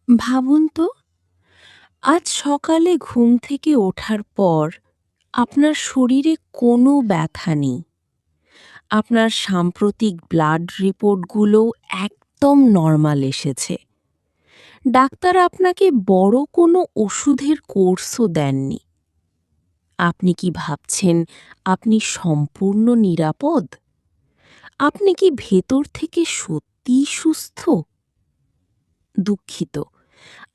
ভাবুন তো, আজ সকালে ঘুম থেকে ওঠার পর আপনার শরীরে কোনো ব্যথা নেই। আপনার সাম্প্রতিক ব্লাড রিপোর্টগুলোও একদম নরমাল এসেছে। ডাক্তার আপনাকে বড় কোনো ওষুধের কোর্সও দেননি। আপনি কি ভাবছেন আপনি সম্পূর্ণ নিরাপদ? আপনি কি ভেতর থেকে সত্যিই সুস্থ? দুঃখিত,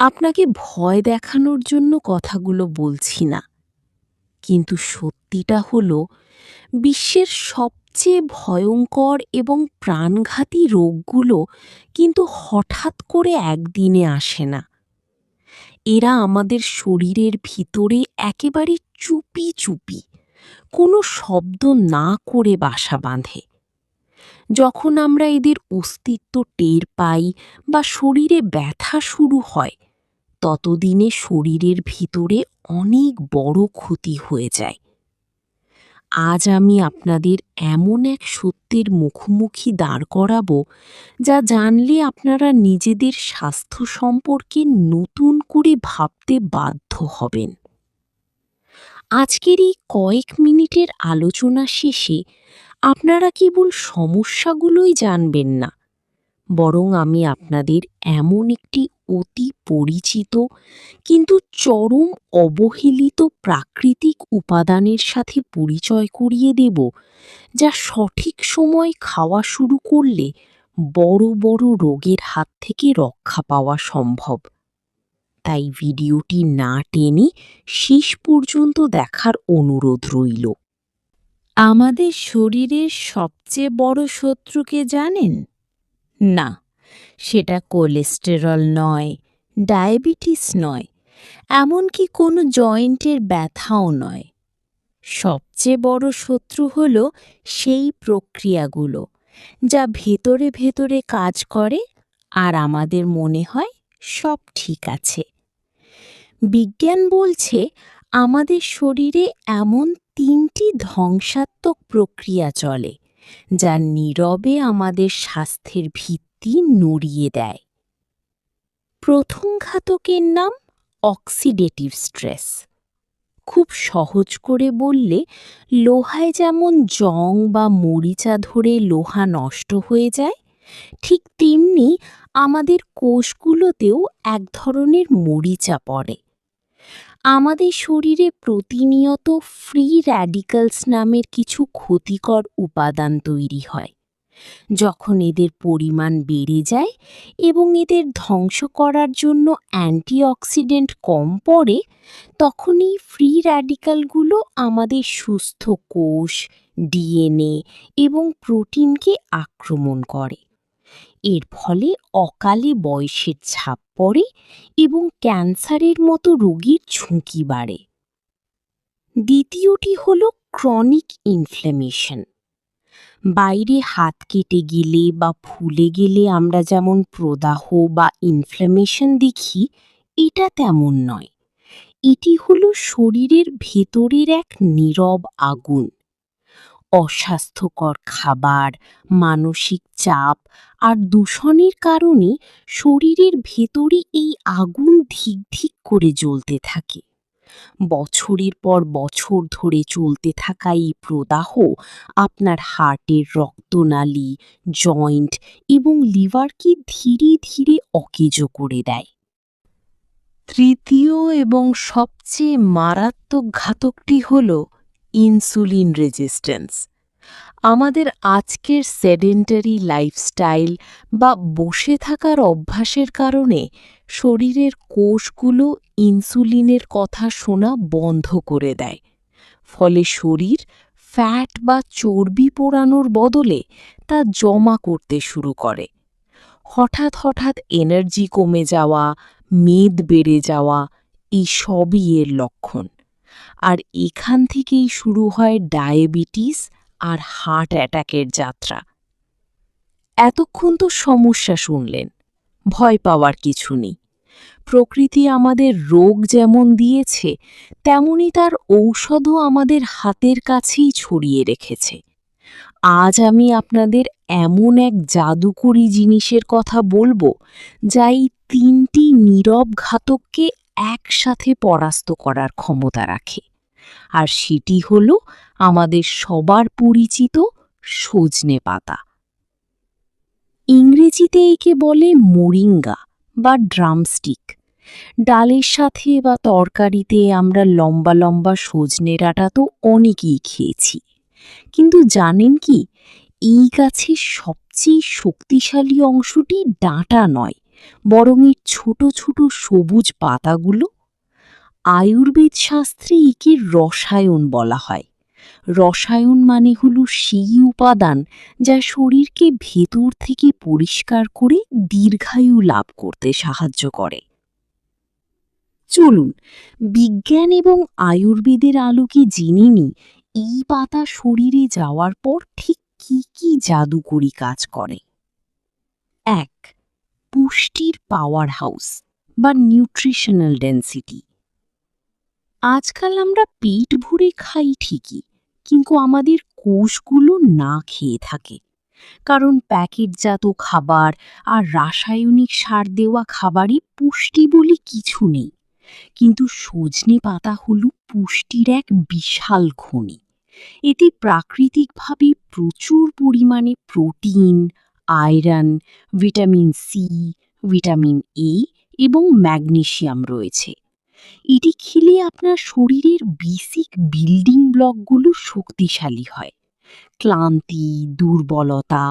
আপনাকে ভয় দেখানোর জন্য কথাগুলো বলছি না। কিন্তু সত্যিটা হলো, বিশ্বের সবচেয়ে ভয়ঙ্কর এবং প্রাণঘাতী রোগগুলো কিন্তু হঠাৎ করে একদিনে আসে না। এরা আমাদের শরীরের ভিতরে একেবারে চুপি চুপি, কোনো শব্দ না করে বাসা বাঁধে। যখন আমরা এদের অস্তিত্ব টের পাই বা শরীরে ব্যথা শুরু হয়, ততদিনে শরীরের ভিতরে অনেক বড় ক্ষতি হয়ে যায়। আজ আমি আপনাদের এমন এক সত্যের মুখোমুখি দাঁড় করাবো, যা জানলে আপনারা নিজেদের স্বাস্থ্য সম্পর্কে নতুন করে ভাবতে বাধ্য হবেন। আজকের এই কয়েক মিনিটের আলোচনা শেষে আপনারা কেবল সমস্যাগুলোই জানবেন না, বরং আমি আপনাদের এমন একটি অতি পরিচিত কিন্তু চরম অবহেলিত প্রাকৃতিক উপাদানের সাথে পরিচয় করিয়ে দেব, যা সঠিক সময় খাওয়া শুরু করলে বড় বড় রোগের হাত থেকে রক্ষা পাওয়া সম্ভব। তাই ভিডিওটি না টেনে শেষ পর্যন্ত দেখার অনুরোধ রইল। আমাদের শরীরের সবচেয়ে বড় শত্রুকে জানেন? না, সেটা কোলেস্টেরল নয়, ডায়াবেটিস নয়, এমনকি কোনো জয়েন্টের ব্যথাও নয়। সবচেয়ে বড় শত্রু হল সেই প্রক্রিয়াগুলো যা ভেতরে ভেতরে কাজ করে আর আমাদের মনে হয় সব ঠিক আছে। বিজ্ঞান বলছে আমাদের শরীরে এমন ৩টি ধ্বংসাত্মক প্রক্রিয়া চলে, যা নীরবে আমাদের স্বাস্থ্যের ভিত্তি নড়িয়ে দেয়। প্রথম ঘাতকের নাম অক্সিডেটিভ স্ট্রেস। খুব সহজ করে বললে, লোহায় যেমন জং বা মরিচা ধরে লোহা নষ্ট হয়ে যায়, ঠিক তেমনি আমাদের কোষগুলোতেও এক ধরনের মরিচা পড়ে। আমাদের শরীরে প্রতিনিয়ত ফ্রি র্যাডিক্যালস নামের কিছু ক্ষতিকর উপাদান তৈরি হয়। যখন এদের পরিমাণ বেড়ে যায় এবং এদের ধ্বংস করার জন্য অ্যান্টিঅক্সিডেন্ট কম পড়ে, তখন এই ফ্রি র্যাডিক্যালগুলো আমাদের সুস্থ কোষ, ডিএনএ এবং প্রোটিনকে আক্রমণ করে। এর ফলে অকালে বয়সের ছাপ পড়ে এবং ক্যান্সারের মতো রোগীর ঝুঁকি বাড়ে। দ্বিতীয়টি হল ক্রনিক ইনফ্ল্যামেশন। বাইরে হাত কেটে গেলে বা ফুলে গেলে আমরা যেমন প্রদাহ বা ইনফ্ল্যামেশন দেখি, এটা তেমন নয়। এটি হলো শরীরের ভেতরের এক নীরব আগুন। অস্বাস্থ্যকর খাবার, মানসিক চাপ আর দূষণের কারণে শরীরের ভেতরে এই আগুন ধিক ধিক করে জ্বলতে থাকে। বছরের পর বছর ধরে চলতে থাকা এই প্রদাহ আপনার হার্টের রক্তনালী, জয়েন্ট এবং লিভারকে ধীরে ধীরে অকেজো করে দেয়। তৃতীয় এবং সবচেয়ে মারাত্মক ঘাতকটি হল ইনসুলিন রেজিস্ট্যান্স। আমাদের আজকের সেডেন্টারি লাইফস্টাইল বা বসে থাকার অভ্যাসের কারণে শরীরের কোষগুলো ইনসুলিনের কথা শোনা বন্ধ করে দেয়। ফলে শরীর ফ্যাট বা চর্বি পোড়ানোর বদলে তা জমা করতে শুরু করে। হঠাৎ হঠাৎ এনার্জি কমে যাওয়া, মেদ বেড়ে যাওয়া, এই সবই এর লক্ষণ। আর এখান থেকেই শুরু হয় ডায়াবেটিস আর হার্ট অ্যাটাকের যাত্রা। এতক্ষণ তো সমস্যা শুনলেন, ভয় পাওয়ার কিছু নেই। প্রকৃতি আমাদের রোগ যেমন দিয়েছে, তেমনি তার ঔষধও আমাদের হাতের কাছেই ছড়িয়ে রেখেছে। আজ আমি আপনাদের এমন এক জাদুকরী জিনিসের কথা বলবো, যা এই 3টি নীরব ঘাতককে একসাথে পরাস্ত করার ক্ষমতা রাখে, আর সেটি হল আমাদের সবার পরিচিত সজনে পাতা। ইংরেজিতে একে বলে মোরিঙ্গা বা ড্রামস্টিক। ডালের সাথে বা তরকারিতে আমরা লম্বা লম্বা সজনে ডাঁটা তো অনেকেই খেয়েছি, কিন্তু জানেন কি, এই গাছের সবচেয়ে শক্তিশালী অংশটি ডাঁটা নয়, বরং এর ছোট ছোট সবুজ পাতাগুলো। আয়ুর্বেদ শাস্ত্রে একে রসায়ন বলা হয়। রসায়ন মানে হল সেই উপাদান যা শরীরকে ভেতর থেকে পরিষ্কার করে দীর্ঘায়ু লাভ করতে সাহায্য করে। চলুন বিজ্ঞান এবং আয়ুর্বেদের আলোকে জেনে নিই এই পাতা শরীরে যাওয়ার পর ঠিক কি কি জাদুকরী কাজ করে। 1. পুষ্টির পাওয়ার হাউস বা নিউট্রিশনাল ডেন্সিটি। আজকাল আমরা পেট ভরে খাই ঠিকই, কিন্তু আমাদের কোষগুলো না খেয়ে থাকে, কারণ প্যাকেটজাত খাবার আর রাসায়নিক সার দেওয়া খাবারে পুষ্টি বলে কিছু নেই। কিন্তু সজনে পাতা হল পুষ্টির এক বিশাল খনি। এতে প্রাকৃতিকভাবে প্রচুর পরিমাণে protein, iron, vitamin C, vitamin A এবং ম্যাগনেসিয়াম রয়েছে। এটি খেলে আপনার শরীরের বেসিক বিল্ডিং ব্লকগুলো শক্তিশালী হয়। ক্লান্তি, দুর্বলতা,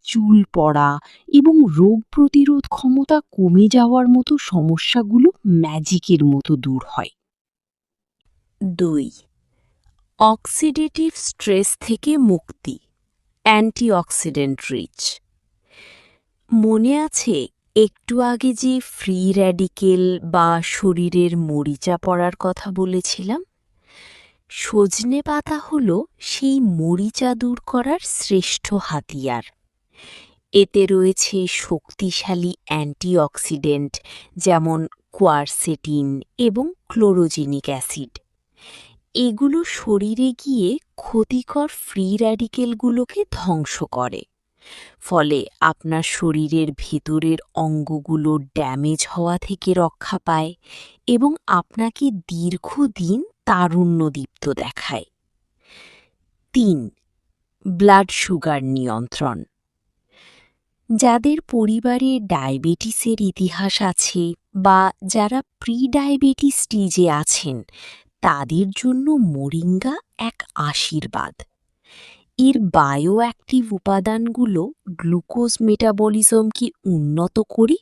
চুল পড়া এবং রোগ প্রতিরোধ ক্ষমতা কমে যাওয়ার মতো সমস্যাগুলো ম্যাজিকের মতো দূর হয়। 2. অক্সিডেটিভ স্ট্রেস থেকে মুক্তি, অ্যান্টিঅক্সিডেন্ট রিচ। মনে আছে একটু আগে যে ফ্রি র্যাডিকেল বা শরীরের মরিচা পড়ার কথা বলেছিলাম? সজনে পাতা হল সেই মরিচা দূর করার শ্রেষ্ঠ হাতিয়ার। এতে রয়েছে শক্তিশালী অ্যান্টিঅক্সিডেন্ট যেমন কোয়ারসেটিন এবং ক্লোরোজেনিক অ্যাসিড। এগুলো শরীরে গিয়ে ক্ষতিকর ফ্রি র্যাডিকেলগুলোকে ধ্বংস করে, ফলে আপনার শরীরের ভেতরের অঙ্গগুলো ড্যামেজ হওয়া থেকে রক্ষা পায় এবং আপনাকে দীর্ঘদিন তারুণ্যদীপ্ত দেখায়। 3. ব্লাড সুগার নিয়ন্ত্রণ। যাদের পরিবারে ডায়াবেটিসের ইতিহাস আছে বা যারা প্রি ডায়াবেটিস স্টেজে আছেন, তাদের জন্য মোরিঙ্গা এক আশীর্বাদ। এর বায়ো অ্যাক্টিভ উপাদানগুলো গ্লুকোজ মেটাবলিজমকে উন্নত করে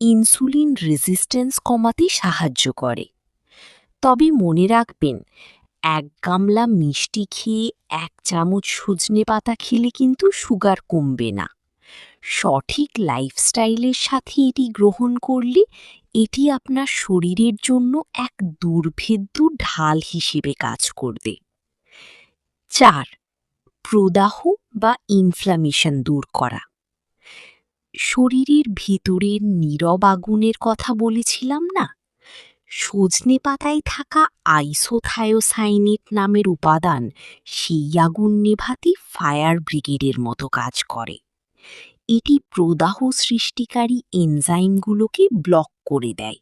ইনসুলিন রেজিস্ট্যান্স কমাতে সাহায্য করে। তবে মনে রাখবেন, 1 গামলা মিষ্টি খেয়ে 1 চামচ সজনে পাতা খেলে কিন্তু সুগার কমবে না। সঠিক লাইফস্টাইলের সাথে এটি গ্রহণ করলে এটি আপনার শরীরের জন্য এক দুর্ভেদ্য ঢাল হিসেবে কাজ করবে। 4. প্রদাহ বা ইনফ্ল্যামেশন দূর করা। শরীরের ভিতরের নীরব আগুনের কথা বলেছিলাম না? সজনে পাতায় থাকা আইসোথায়োসাইনেট নামের উপাদান সেই আগুন নেভাতে ফায়ার ব্রিগেডের মতো কাজ করে। এটি প্রদাহ সৃষ্টিকারী এনজাইমগুলোকে ব্লক করে দেয়,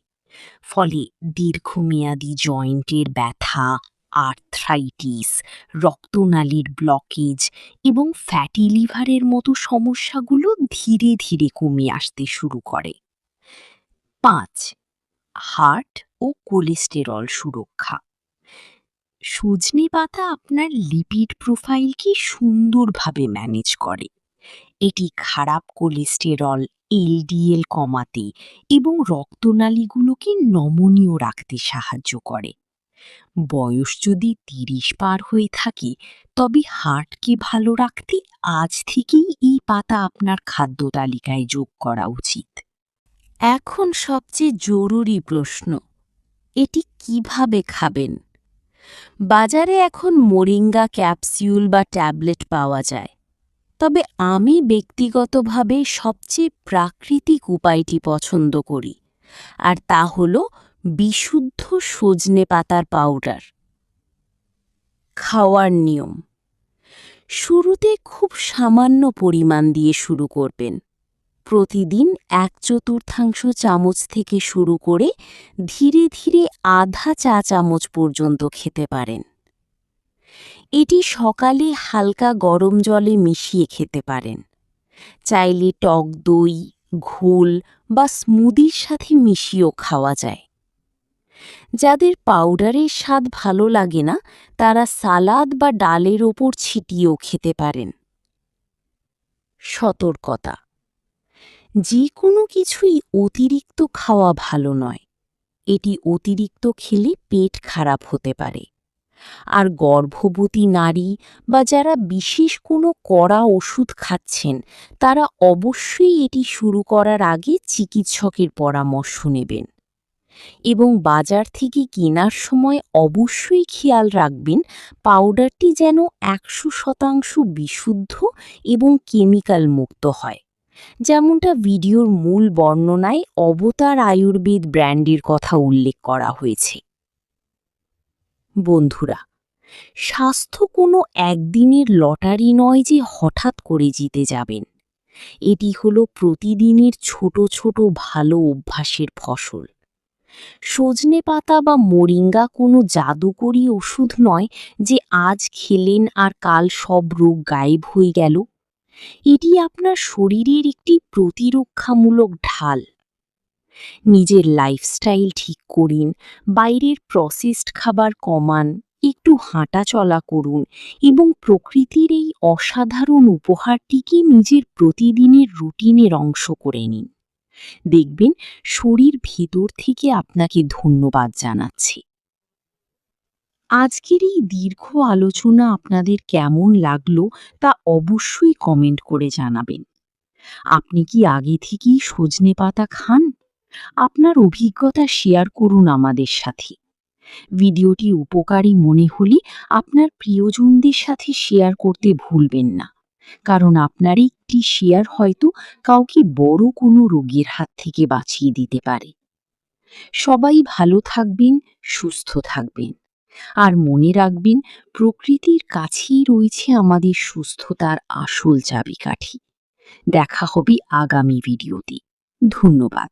ফলে দীর্ঘমেয়াদী জয়েন্টের ব্যথা, আর্থ্রাইটিস, রক্তনালীর ব্লকেজ এবং ফ্যাটি লিভারের মতো সমস্যাগুলো ধীরে ধীরে কমে আসতে শুরু করে। 5. হার্ট ও কোলেস্টেরল সুরক্ষা। সজনে পাতা আপনার লিপিড প্রোফাইলকে সুন্দরভাবে ম্যানেজ করে। এটি খারাপ কোলেস্টেরল, এলডিএল কমাতে এবং রক্তনালীগুলোকে নমনীয় রাখতে সাহায্য করে। বয়স যদি 30 পার হয়ে থাকে, তবে হার্টকে ভালো রাখতে আজ থেকেই এই পাতা আপনার খাদ্য তালিকায় যোগ করা উচিত। এখন সবচেয়ে জরুরি প্রশ্ন, এটি কিভাবে খাবেন? বাজারে এখন মোরিঙ্গা ক্যাপসিউল বা ট্যাবলেট পাওয়া যায়, তবে আমি ব্যক্তিগতভাবে সবচেয়ে প্রাকৃতিক উপায়টি পছন্দ করি, আর তা হল বিশুদ্ধ সজনে পাতার পাউডার। খাওয়ার নিয়ম: শুরুতে খুব সামান্য পরিমাণ দিয়ে শুরু করবেন। প্রতিদিন 1/4 চামচ থেকে শুরু করে ধীরে ধীরে আধা চা চামচ পর্যন্ত খেতে পারেন। এটি সকালে হালকা গরম জলে মিশিয়ে খেতে পারেন। চাইলে টক দই, ঘোল বা স্মুদির সাথে মিশিয়েও খাওয়া যায়। যাদের পাউডারের স্বাদ ভালো লাগে না, তারা সালাদ বা ডালের ওপর ছিটিয়েও খেতে পারেন। সতর্কতা: যে কোনো কিছুই অতিরিক্ত খাওয়া ভালো নয়। এটি অতিরিক্ত খেলে পেট খারাপ হতে পারে। আর গর্ভবতী নারী বা যারা বিশেষ কোনো কড়া ওষুধ খাচ্ছেন, তারা অবশ্যই এটি শুরু করার আগে চিকিৎসকের পরামর্শ নেবেন। এবং বাজার থেকে কেনার সময় অবশ্যই খেয়াল রাখবেন পাউডারটি যেন 100% বিশুদ্ধ এবং কেমিক্যাল মুক্ত হয়, যেমনটা ভিডিওর মূল বর্ণনায় অবতার আয়ুর্বেদ ব্র্যান্ডের কথা উল্লেখ করা হয়েছে। বন্ধুরা, স্বাস্থ্য কোনো একদিনের লটারি নয় যে হঠাৎ করে জিতে যাবেন। এটি হলো প্রতিদিনের ছোট ছোট ভালো অভ্যাসের ফসল। সজনে পাতা বা মোরিঙ্গা কোনো জাদুকরি ওষুধ নয় যে আজ খেলেন আর কাল সব রোগ গায়েব হয়ে গেল। এটি আপনার শরীরের একটি প্রতিরক্ষামূলক ঢাল। নিজের লাইফস্টাইল ঠিক করুন, বাইরের প্রসেসড খাবার কমান, একটু হাঁটা চলা করুন এবং প্রকৃতির এই অসাধারণ উপহারটিকে নিজের প্রতিদিনের রুটিনের অংশ করে নিন। দেখবেন শরীর ভেতর থেকে আপনাকে ধন্যবাদ জানাচ্ছে। আজকের এই দীর্ঘ আলোচনা আপনাদের কেমন লাগলো তা অবশ্যই কমেন্ট করে জানাবেন। আপনি কি আগে থেকেই সজনে পাতা খান? আপনার অভিজ্ঞতা শেয়ার করুন আমাদের সাথে। ভিডিওটি উপকারী মনে হলে আপনার প্রিয়জনদের সাথে শেয়ার করতে ভুলবেন না, কারণ আপনার একটি শেয়ার হয়তো কাউকে বড় কোনো রোগের হাত থেকে বাঁচিয়ে দিতে পারে। সবাই ভালো থাকবেন, সুস্থ থাকবেন। আর মনে রাখবেন, প্রকৃতির কাছেই রয়েছে আমাদের সুস্থতার আসল চাবিকাঠি। দেখা হবে আগামী ভিডিওতে। ধন্যবাদ।